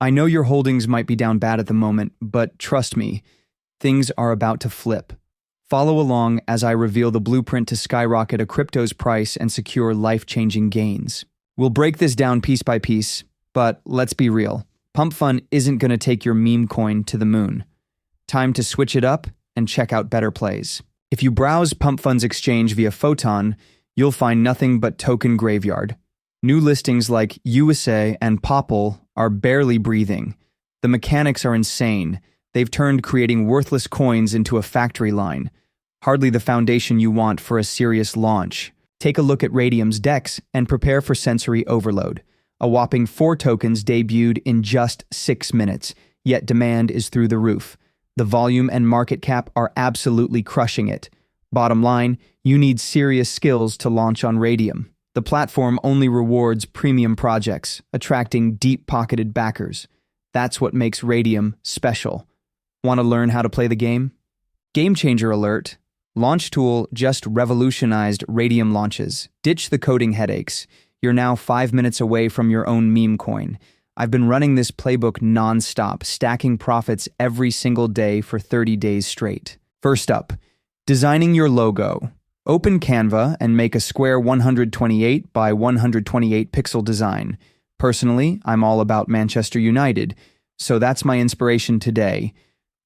I know your holdings might be down bad at the moment, but trust me, things are about to flip. Follow along as I reveal the blueprint to skyrocket a crypto's price and secure life-changing gains. We'll break this down piece by piece, but let's be real. Pump Fun isn't going to take your meme coin to the moon. Time to switch it up and check out better plays. If you browse Pump Fun's exchange via Photon, you'll find nothing but token graveyard. New listings like USA and Popple are barely breathing. The mechanics are insane. They've turned creating worthless coins into a factory line. Hardly the foundation you want for a serious launch. Take a look at Raydium's DEX and prepare for sensory overload. A whopping 4 tokens debuted in just 6 minutes, yet demand is through the roof. The volume and market cap are absolutely crushing it. Bottom line, you need serious skills to launch on Raydium. The platform only rewards premium projects, attracting deep-pocketed backers. That's what makes Raydium special. Want to learn how to play the game? Game changer alert. LaunchTool just revolutionized Raydium launches. Ditch the coding headaches. You're now 5 minutes away from your own meme coin. I've been running this playbook non-stop, stacking profits every single day for 30 days straight. First up, designing your logo. Open Canva and make a square 128 by 128 pixel design. Personally, I'm all about Manchester United, so that's my inspiration today.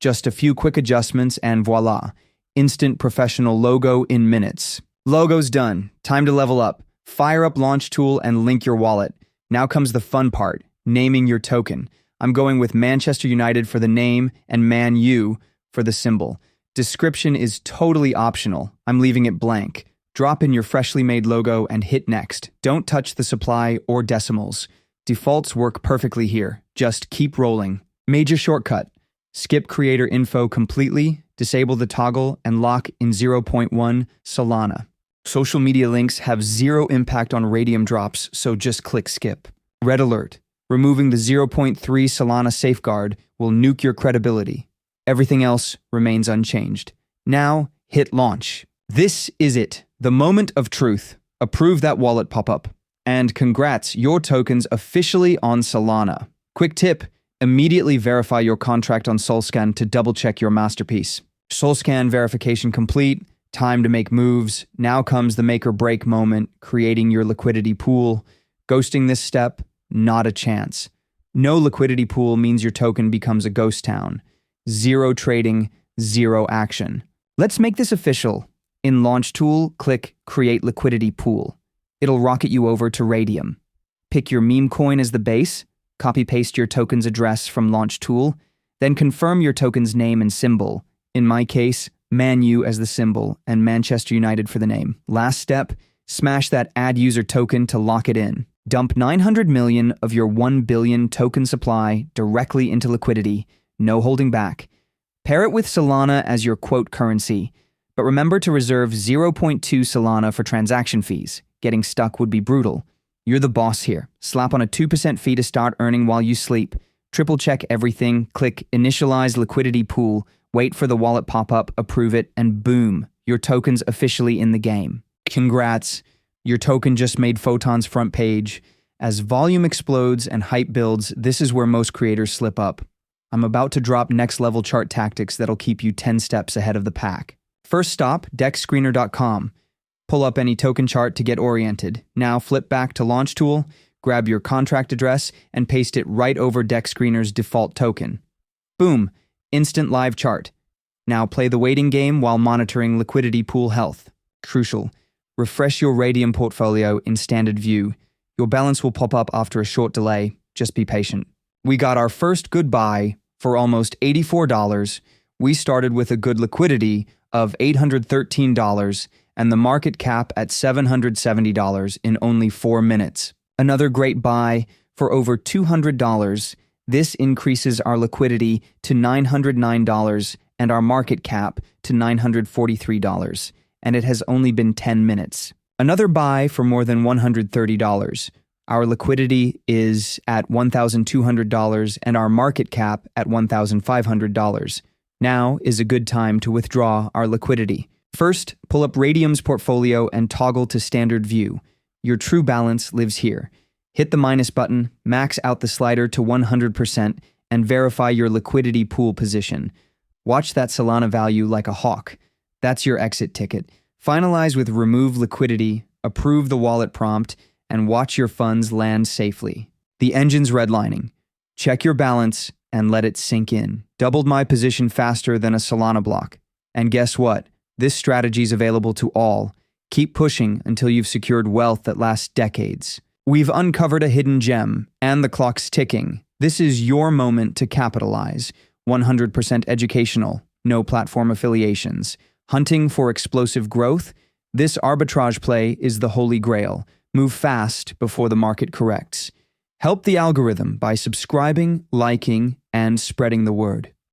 Just a few quick adjustments and voila, instant professional logo in minutes. Logo's done. Time to level up. Fire up LaunchTool and link your wallet. Now comes the fun part, naming your token. I'm going with Manchester United for the name and Man U for the symbol. Description is totally optional. I'm leaving it blank. Drop in your freshly made logo and hit next. Don't touch the supply or decimals. Defaults work perfectly here. Just keep rolling. Major shortcut. Skip creator info completely, disable the toggle, and lock in 0.1 Solana. Social media links have zero impact on Raydium drops, so just click skip. Red alert. Removing the 0.3 Solana safeguard will nuke your credibility. Everything else remains unchanged. Now, hit launch. This is it. The moment of truth. Approve that wallet pop-up. And congrats, your token's officially on Solana. Quick tip, immediately verify your contract on SolScan to double-check your masterpiece. SolScan verification complete. Time to make moves. Now comes the make or break moment, creating your liquidity pool. Ghosting this step, not a chance. No liquidity pool means your token becomes a ghost town. Zero trading, zero action. Let's make this official. In LaunchTool, click Create Liquidity Pool. It'll rocket you over to Raydium. Pick your meme coin as the base, copy-paste your token's address from LaunchTool, then confirm your token's name and symbol. In my case, Man U as the symbol and Manchester United for the name. Last step, smash that add user token to lock it in. Dump 900 million of your 1 billion token supply directly into liquidity. No holding back. Pair it with Solana as your quote currency, but remember to reserve 0.2 Solana for transaction fees. Getting stuck would be brutal. You're the boss here. Slap on a 2% fee to start earning while you sleep. Triple check everything, click Initialize Liquidity Pool, wait for the wallet pop-up, approve it, and boom, your token's officially in the game. Congrats, your token just made Photon's front page. As volume explodes and hype builds, this is where most creators slip up. I'm about to drop next-level chart tactics that'll keep you 10 steps ahead of the pack. First stop, dexscreener.com. Pull up any token chart to get oriented. Now flip back to LaunchTool, grab your contract address, and paste it right over DexScreener's default token. Boom, instant live chart. Now play the waiting game while monitoring liquidity pool health. Crucial. Refresh your Raydium portfolio in standard view. Your balance will pop up after a short delay. Just be patient. We got our first good buy for almost $84. We started with a good liquidity of $813 and the market cap at $770 in only 4 minutes. Another great buy for over $200. This increases our liquidity to $909 and our market cap to $943, and it has only been 10 minutes. Another buy for more than $130. Our liquidity is at $1,200 and our market cap at $1,500. Now is a good time to withdraw our liquidity. First, pull up Raydium's portfolio and toggle to standard view. Your true balance lives here. Hit the minus button, max out the slider to 100%, and verify your liquidity pool position. Watch that Solana value like a hawk. That's your exit ticket. Finalize with remove liquidity, approve the wallet prompt, and watch your funds land safely. The engine's redlining. Check your balance and let it sink in. Doubled my position faster than a Solana block. And guess what? This strategy's available to all. Keep pushing until you've secured wealth that lasts decades. We've uncovered a hidden gem, and the clock's ticking. This is your moment to capitalize. 100% educational, no platform affiliations. Hunting for explosive growth? This arbitrage play is the holy grail. Move fast before the market corrects. Help the algorithm by subscribing, liking, and spreading the word.